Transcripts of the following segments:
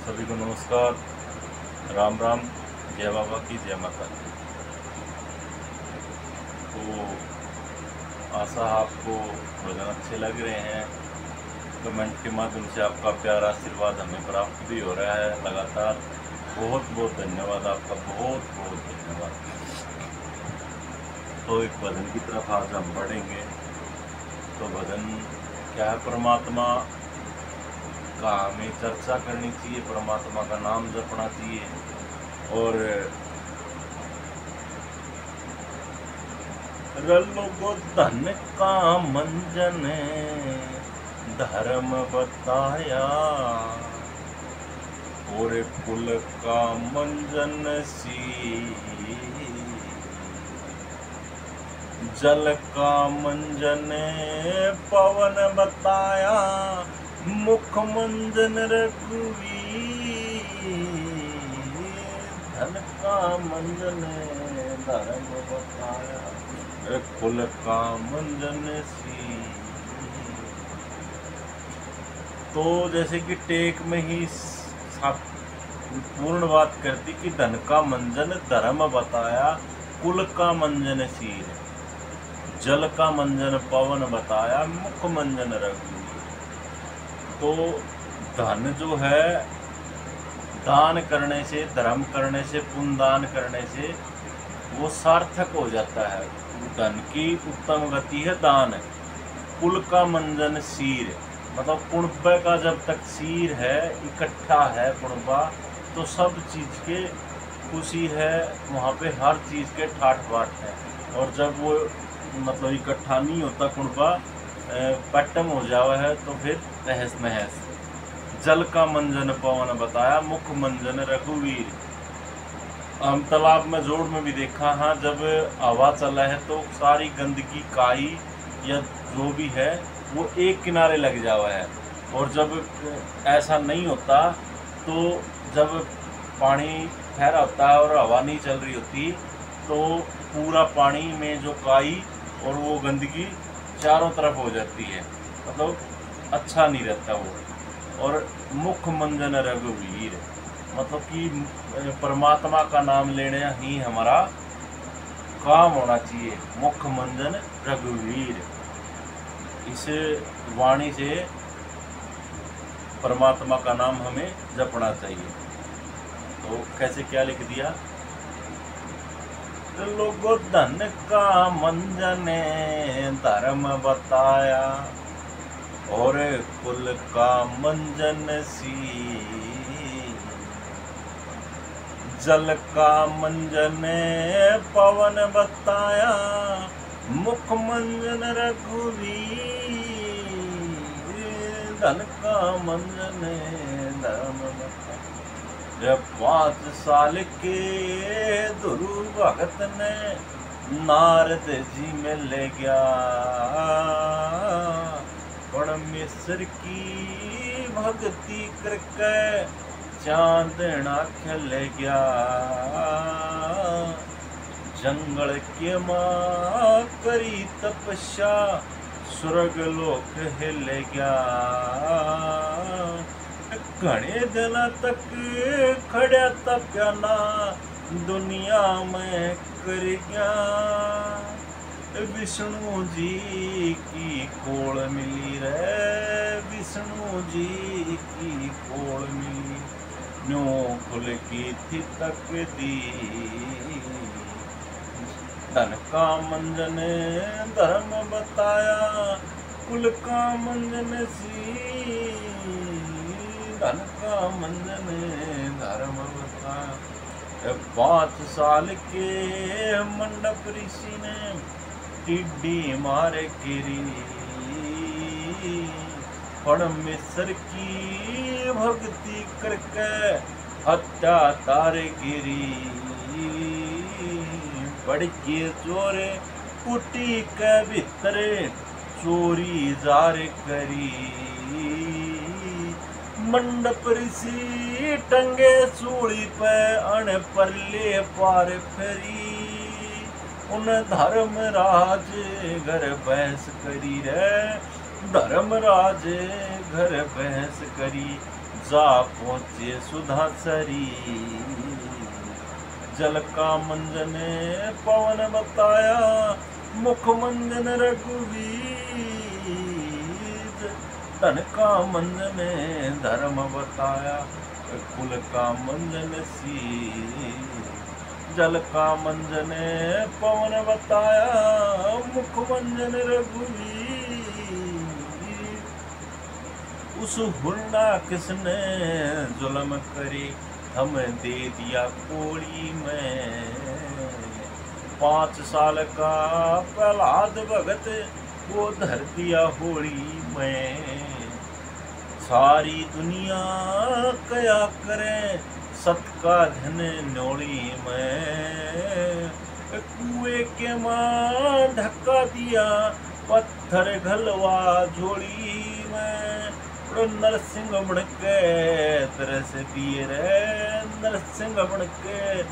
सभी को नमस्कार, राम राम, जय बाबा की जय माता दी। तो आशा आपको भजन अच्छे लग रहे हैं। कमेंट के माध्यम से आपका प्यार आशीर्वाद हमें प्राप्त भी हो रहा है लगातार। बहुत बहुत धन्यवाद आपका, बहुत बहुत धन्यवाद। तो एक भजन की तरफ आज हम बढ़ेंगे। तो भजन क्या है? परमात्मा का हमें चर्चा करनी चाहिए, परमात्मा का नाम जपना चाहिए। और रलो धन का मंजन धर्म बताया, और कुल का मंजन सी जल का मंजन पवन बताया, मुख मंजन रघुवीर धन का मंजन धर्म बताया, कुल का मंजन सी। तो जैसे कि टेक में ही पूर्ण बात करती कि धन का मंजन धर्म बताया, कुल का मंजन शीर, जल का मंजन पवन बताया, मुख मंजन रघुवीर। तो धन जो है दान करने से, धर्म करने से, पुण्य दान करने से वो सार्थक हो जाता है। धन की उत्तम गति है दान। कुल का मंजन शीर, मतलब कुणबे का जब तक शीर है, इकट्ठा है कुणबा, तो सब चीज़ के खुशी है वहाँ पे, हर चीज़ के ठाठ बाट है। और जब वो मतलब इकट्ठा नहीं होता कुणबा, पट्टम हो जावा है, तो फिर तहस नहस। जल का मंजन पवन बताया, मुख मंजन रघुवीर। हम तालाब में जोड़ में भी देखा, हाँ, जब हवा चला है तो सारी गंदगी काई या जो भी है वो एक किनारे लग जावा है। और जब ऐसा नहीं होता, तो जब पानी ठहरा होता है और हवा नहीं चल रही होती, तो पूरा पानी में जो काई और वो गंदगी चारों तरफ हो जाती है, मतलब अच्छा नहीं रहता वो। और मुख मंजन रघुवीर, मतलब कि परमात्मा का नाम लेने ही हमारा काम होना चाहिए। मुख मंजन रघुवीर, इस वाणी से परमात्मा का नाम हमें जपना चाहिए। तो कैसे क्या लिख दिया? लोगो धन का मंजन धर्म बताया, और कुल का मंजन सी जल का मंजन पवन बताया, मुख मंजन रघुवीर धन का मंजन धर्म बताया। जब 5 साल के ध्रुव भगत ने नारद जी में ले गया, परमेश्वर की भक्ति करके चांदना खेल गया। जंगल के माँ करी तपस्या, स्वर्ग लोक हिल गया। घने दिन तक खड़ा तप्या ना, दुनिया में कर गया। विष्णु जी की कोल मिली रे, विष्णु जी की कोल मिली, न्यों खुल की थी तक दी। धन का मंजन धर्म बताया, कुल का मंजन सी धन का मंजन धर्म बताया। 5 साल के मंडप ऋषि ने टिड्डी मारे गिरी, परमेश्वर की भक्ति करके हत्या तारे गिरी। बड़ के चोरे कुटी के भीतर चोरी जार करी। मंडप ऋषि टंगे सूली पे अण परले पार फेरी। उन धर्मराज घर बहस करी रे, धर्मराज घर बहस करी। जा पहुँचे सुधा सरी। जल का मंजन पवन बताया, मुख मंजन रघुवीर। धन का मंजन धर्म बताया, कुल का मंजन शीर। जल का मंजन पवन बताया, मुख मंजन रघुवीर। उस हुरना किसने जुल्म करी, हमें दे दिया कोड़ी में। 5 साल का प्रहलाद भगत, वो धर दिया होड़ी में। सारी दुनिया कया करे, सत का धन नोड़ी में। कुएं के मां ढका दिया, पत्थर घलवा झोड़ी में। नरसिंह बन के तरस दिए रे, नरसिंह बन के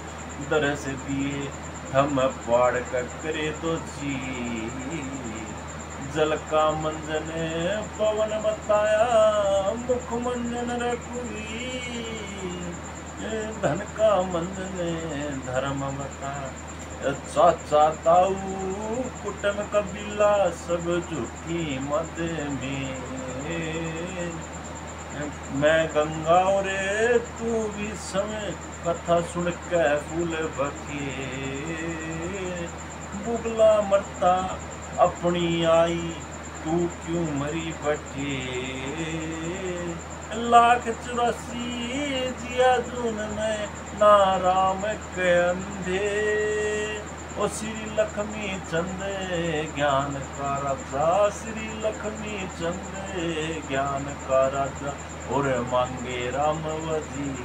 तरस दिए। हम पाड़ करे तो जी। जल का मंजन पवन बताया, मुख मंजन रघुवीर। धन का मंजन धर्म बताया, चाचा ताऊ कुटुम कबीला सब झूठी मद में। मैं गंगा रे तू भी समय, कथा सुन के फूल बखे। बुगला मरता अपनी आई, तू क्यों मरी बटे। 1,84 जिया जून में, ना राम के अंधे। ओ श्री लक्ष्मी चंद ज्ञान का राजा, श्री लक्ष्मी चंद ज्ञान का राजा। और मांगे राम वजीर।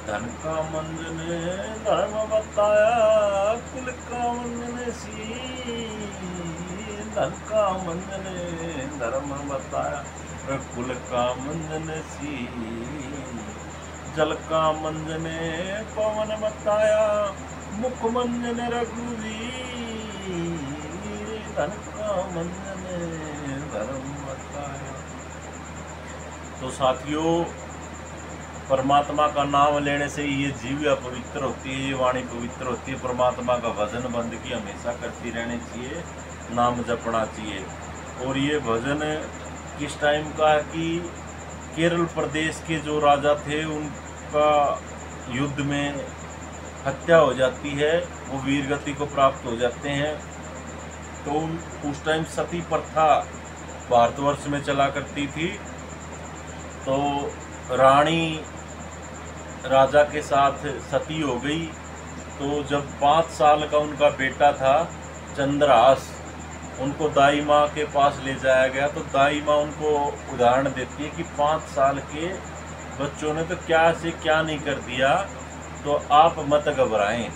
धन का मंजन धर्म बताया, कुल का मंजन शीर। धन का मंजन धर्म बताया, कुल का मंजन शीर। जल का मंजन पवन बताया, मुख मंजन रघुवीर। धन का मंजन धर्म बताया। तो साथियों, परमात्मा का नाम लेने से ये जीविया पवित्र होती है, ये वाणी पवित्र होती है। परमात्मा का भजन बंदगी हमेशा करती रहनी चाहिए, नाम जपना चाहिए। और ये भजन किस टाइम का है कि केरल प्रदेश के जो राजा थे, उनका युद्ध में हत्या हो जाती है, वो वीरगति को प्राप्त हो जाते हैं। तो उस टाइम सती प्रथा भारतवर्ष में चला करती थी। तो रानी राजा के साथ सती हो गई। तो जब 5 साल का उनका बेटा था चंद्रहास, उनको दाई माँ के पास ले जाया गया। तो दाई माँ उनको उदाहरण देती है कि 5 साल के बच्चों ने तो क्या से क्या नहीं कर दिया, तो आप मत घबराएं।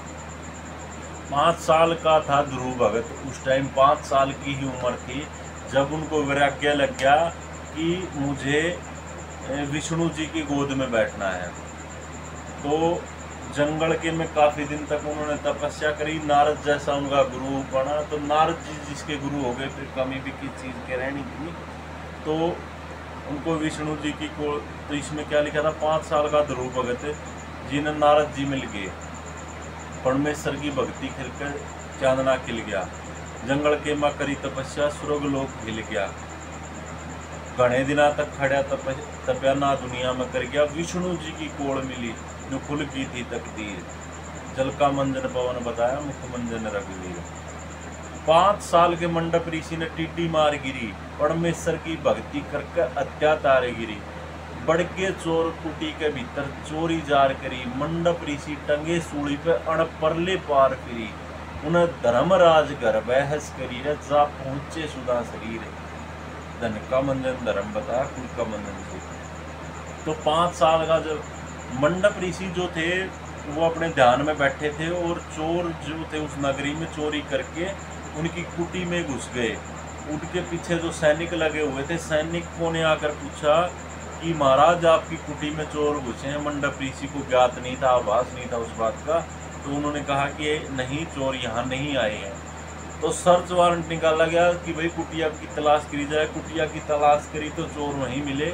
5 साल का था ध्रुव भगत, उस टाइम 5 साल की ही उम्र थी जब उनको वैराग्य लग गया कि मुझे विष्णु जी की गोद में बैठना है। तो जंगल के में काफ़ी दिन तक उन्होंने तपस्या करी। नारद जैसा उनका गुरु बना। तो नारद जी जिसके गुरु हो गए, फिर कमी भी किस चीज़ के रहनी थी। तो उनको विष्णु जी की को, तो इसमें क्या लिखा था, 5 साल का ध्रुव भगत जिन्हें नारद जी मिल गए। परमेश्वर की भक्ति खिलकर चांदना खिल गया। जंगल के माँ करी तपस्या, स्वर्ग लोक हिल गया। घने दिना तक खड़ा तपया ना दुनिया में कर गया। विष्णु जी की कोड़ मिली जो खुल की थी तकदीर। जल का मंजन पवन बताया, मुख मंजन रघुवीर। 5 साल के मंडप ऋषि ने टिड्डी मार गिरी। परमेश्वर की भक्ति करके अत्याचार गिरी। बड़के चोर कुटी के भीतर चोरी जार करी। मंडप ऋषि टंगे सूली पे अण परले पार फिरी। उन्हें धर्मराज घर बहस करी रे, जा पहुंचे सुधा शरीर। धन का मंजन धर्म बताया, कुल का मंजन से। तो 5 साल का जब मंडप ऋषि जो थे वो अपने ध्यान में बैठे थे, और चोर जो थे उस नगरी में चोरी करके उनकी कुटी में घुस गए। उनके पीछे जो सैनिक लगे हुए थे, सैनिकों ने आकर पूछा कि महाराज आपकी कुटी में चोर घुसे हैं। मंडप ऋषि को ज्ञात नहीं था, आभास नहीं था उस बात का। तो उन्होंने कहा कि नहीं, चोर यहाँ नहीं आए हैं। तो सर्च वारंट निकाला गया कि भाई कुटिया की तलाश करी जाए। कुटिया की तलाश करी तो चोर वहीं मिले।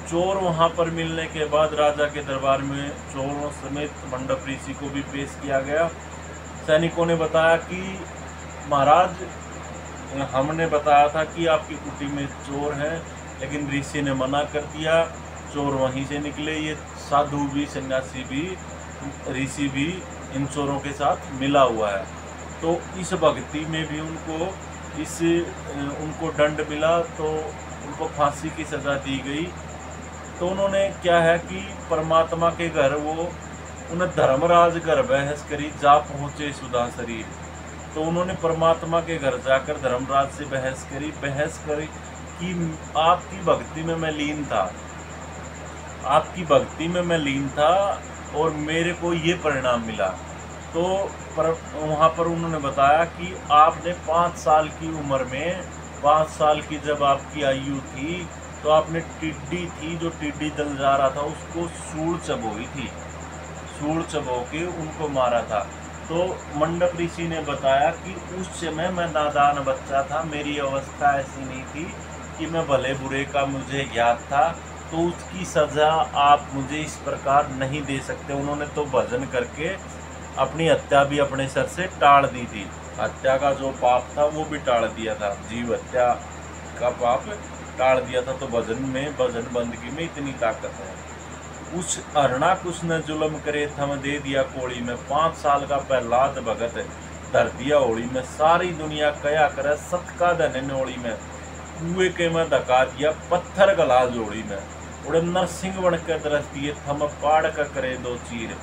चोर वहां पर मिलने के बाद राजा के दरबार में चोरों समेत मंडप ऋषि को भी पेश किया गया। सैनिकों ने बताया कि महाराज, हमने बताया था कि आपकी कुटी में चोर हैं, लेकिन ऋषि ने मना कर दिया। चोर वहीं से निकले। ये साधु भी, सन्यासी भी, ऋषि भी इन चोरों के साथ मिला हुआ है। तो इस भक्ति में भी उनको दंड मिला, तो उनको फांसी की सज़ा दी गई। तो उन्होंने क्या है कि परमात्मा के घर उन्हें धर्मराज घर बहस करी, जा पहुँचे सुधा शरीर। तो उन्होंने परमात्मा के घर जाकर धर्मराज से बहस करी कि आपकी भक्ति में मैं लीन था और मेरे को ये परिणाम मिला। तो वहाँ पर उन्होंने बताया कि आपने 5 साल की उम्र में, 5 साल की जब आपकी आयु थी, तो आपने टिड्डी थी, जो टिड्डी दल जा रहा था, उसको सूढ़ चबोई थी। सूढ़ चबो के उनको मारा था। तो मंडप ऋषि ने बताया कि उस समय मैं नादान बच्चा था, मेरी अवस्था ऐसी नहीं थी कि मैं भले बुरे का मुझे ज्ञात था, तो उसकी सज़ा आप मुझे इस प्रकार नहीं दे सकते। उन्होंने तो भजन करके अपनी हत्या भी अपने सर से टाल दी थी। हत्या का जो पाप था वो भी टाल दिया था, जीव हत्या का पाप टाल दिया था। तो भजन बंदगी में इतनी ताकत है। उस हरणाकुश ने जुल्म करे, थम दे दिया कोड़ी में। 5 साल का प्रहलाद भगत धर दिया होली में। सारी दुनिया कया करे, सत का धन नोड़ी में। कुएं के में धका दिया, पत्थर गला जोड़ी में। उड़े नरसिंह बन के दरस दिए, थम पाड़ का करे 2 चीर।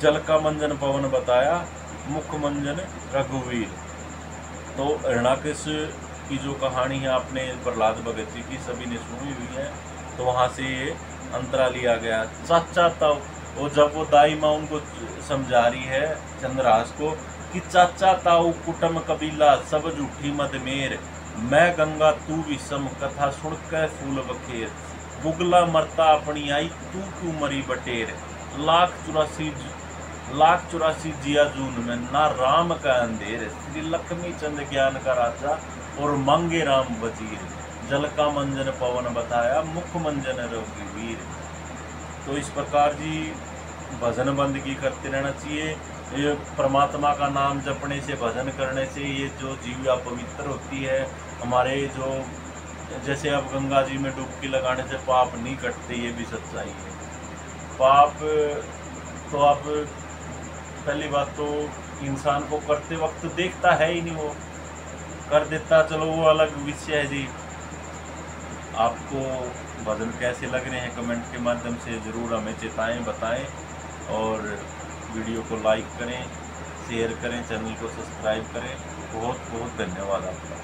जल का मंजन पवन बताया, मुख मंजन रघुवीर। तो हरणाकुश की जो कहानी है आपने प्रहलाद भगत जी की सभी ने सुनी हुई है। तो वहाँ से ये अंतरा लिया गया। चाचा ताऊ, वो जब वो दाई माँ उनको समझा रही है चंद्रहास को कि चाचा ताऊ कुटुम कबीला सब झूठी मदमेर, मैं गंगा तू विषम, कथा सुन के फूल बखेर। बुगला मरता अपनी आई, तू क्यों मरी बटेर। लाख चुरासी जिया जून में, ना राम का अंधेर। श्री लक्ष्मी चंद ज्ञान का राजा और मांगे राम वजीर। जल का मंजन पवन बताया, मुख मंजन रघुवीर। तो इस प्रकार जी भजन बंदगी करते रहना चाहिए। ये परमात्मा का नाम जपने से, भजन करने से ये जो जीविया पवित्र होती है। हमारे जो जैसे अब गंगा जी में डुबकी लगाने से पाप नहीं कटते, ये भी सच्चाई है। पाप तो आप पहली बात तो इंसान को करते वक्त देखता है ही नहीं, वो कर देता, चलो वो अलग विषय है जी। आपको भजन कैसे लग रहे हैं कमेंट के माध्यम से ज़रूर हमें चेताएं, बताएं। और वीडियो को लाइक करें, शेयर करें, चैनल को सब्सक्राइब करें। बहुत बहुत धन्यवाद आपका।